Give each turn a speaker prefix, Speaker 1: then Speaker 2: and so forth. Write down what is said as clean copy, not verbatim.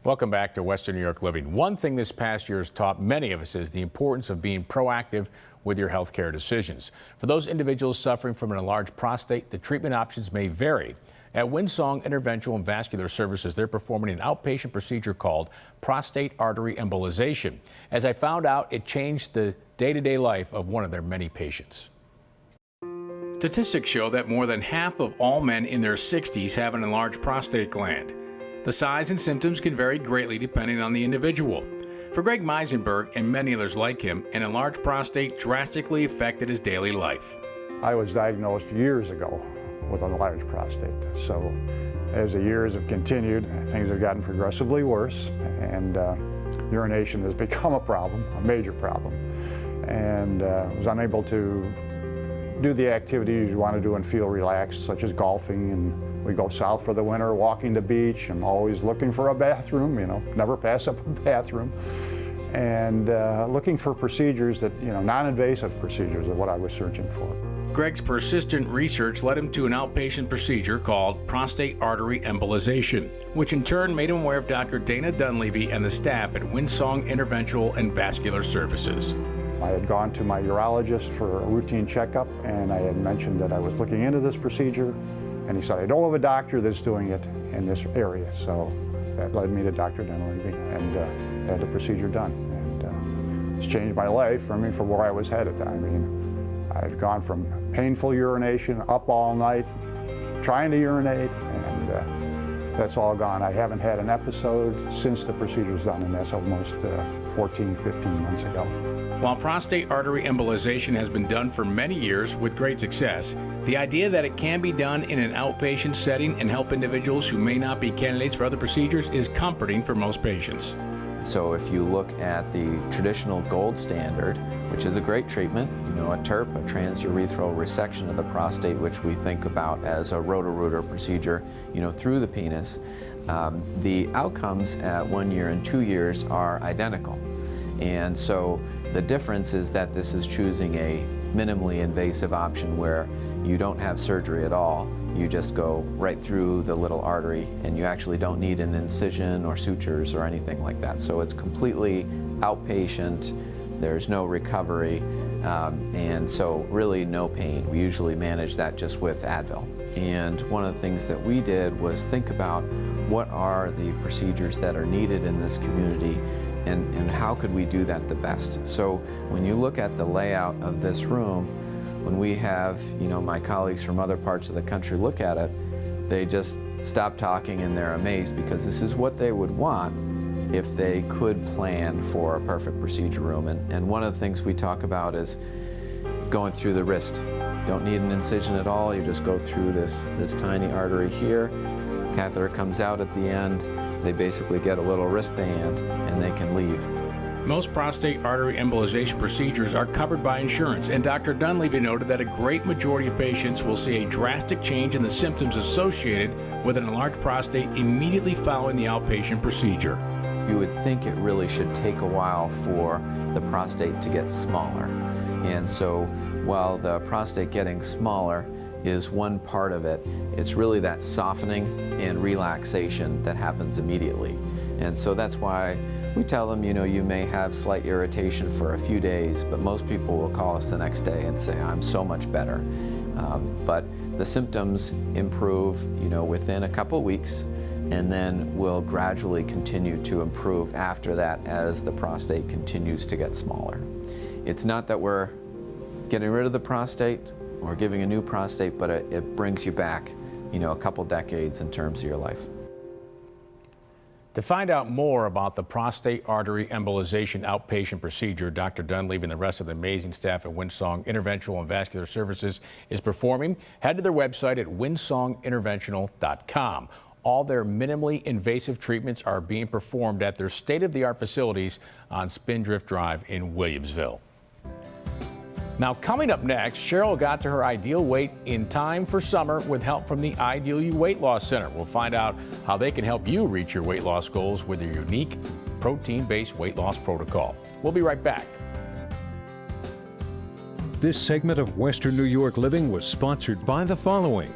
Speaker 1: Welcome back to Western New York Living. One thing this past year has taught many of us is the importance of being proactive with your health care decisions. For those individuals suffering from an enlarged prostate, the treatment options may vary. At Windsong Interventional and Vascular Services, they're performing an outpatient procedure called prostate artery embolization. As I found out, it changed the day-to-day life of one of their many patients. Statistics show that more than half of all men in their 60s have an enlarged prostate gland. The size and symptoms can vary greatly depending on the individual. For Greg Meisenberg and many others like him, an enlarged prostate drastically affected his daily life.
Speaker 2: I was diagnosed years ago with an enlarged prostate. So as the years have continued, things have gotten progressively worse, and urination has become a problem, a major problem. And was unable to do the activities you want to do and feel relaxed, such as golfing, and we go south for the winter, walking the beach. I'm always looking for a bathroom, never pass up a bathroom. And looking for procedures that, non-invasive procedures are what I was searching for.
Speaker 1: Greg's persistent research led him to an outpatient procedure called prostate artery embolization, which in turn made him aware of Dr. Dana Dunleavy and the staff at Windsong Interventional and Vascular Services.
Speaker 2: I had gone to my urologist for a routine checkup, and I had mentioned that I was looking into this procedure, and he said, I know of a doctor that's doing it in this area. So that led me to Dr. Dunleavy and had the procedure done. And it's changed my life from where I was headed. I mean, I've gone from painful urination, up all night, trying to urinate, and that's all gone. I haven't had an episode since the procedure was done, and that's almost 14, 15 months ago.
Speaker 1: While prostate artery embolization has been done for many years with great success, the idea that it can be done in an outpatient setting and help individuals who may not be candidates for other procedures is comforting for most patients.
Speaker 3: So if you look at the traditional gold standard, which is a great treatment, a TURP, a transurethral resection of the prostate, which we think about as a roto-rooter procedure, through the penis, the outcomes at 1 year and 2 years are identical. And so the difference is that this is choosing a minimally invasive option where you don't have surgery at all. You just go right through the little artery, and you actually don't need an incision or sutures or anything like that. So it's completely outpatient. There's no recovery, and so really no pain. We usually manage that just with Advil. And one of the things that we did was think about what are the procedures that are needed in this community, and how could we do that the best. So when you look at the layout of this room, when we have my colleagues from other parts of the country look at it, they just stop talking and they're amazed, because this is what they would want if they could plan for a perfect procedure room. And one of the things we talk about is going through the wrist. Don't need an incision at all. You just go through this tiny artery here. Catheter comes out at the end. They basically get a little wristband and they can leave.
Speaker 1: Most prostate artery embolization procedures are covered by insurance, and Dr. Dunleavy noted that a great majority of patients will see a drastic change in the symptoms associated with an enlarged prostate immediately following the outpatient procedure.
Speaker 3: You would think it really should take a while for the prostate to get smaller. And so while the prostate getting smaller is one part of it, it's really that softening and relaxation that happens immediately. And so that's why we tell them, you may have slight irritation for a few days, but most people will call us the next day and say, I'm so much better. But the symptoms improve, within a couple weeks, and then will gradually continue to improve after that as the prostate continues to get smaller. It's not that we're getting rid of the prostate or giving a new prostate, but it brings you back, a couple decades in terms of your life.
Speaker 1: To find out more about the prostate artery embolization outpatient procedure, Dr. Dunleavy and the rest of the amazing staff at Windsong Interventional and Vascular Services is performing, head to their website at windsonginterventional.com. All their minimally invasive treatments are being performed at their state-of-the-art facilities on Spindrift Drive in Williamsville. Now, coming up next, Cheryl got to her ideal weight in time for summer with help from the Ideal You Weight Loss Center. We'll find out how they can help you reach your weight loss goals with their unique protein-based weight loss protocol. We'll be right back.
Speaker 4: This segment of Western New York Living was sponsored by the following: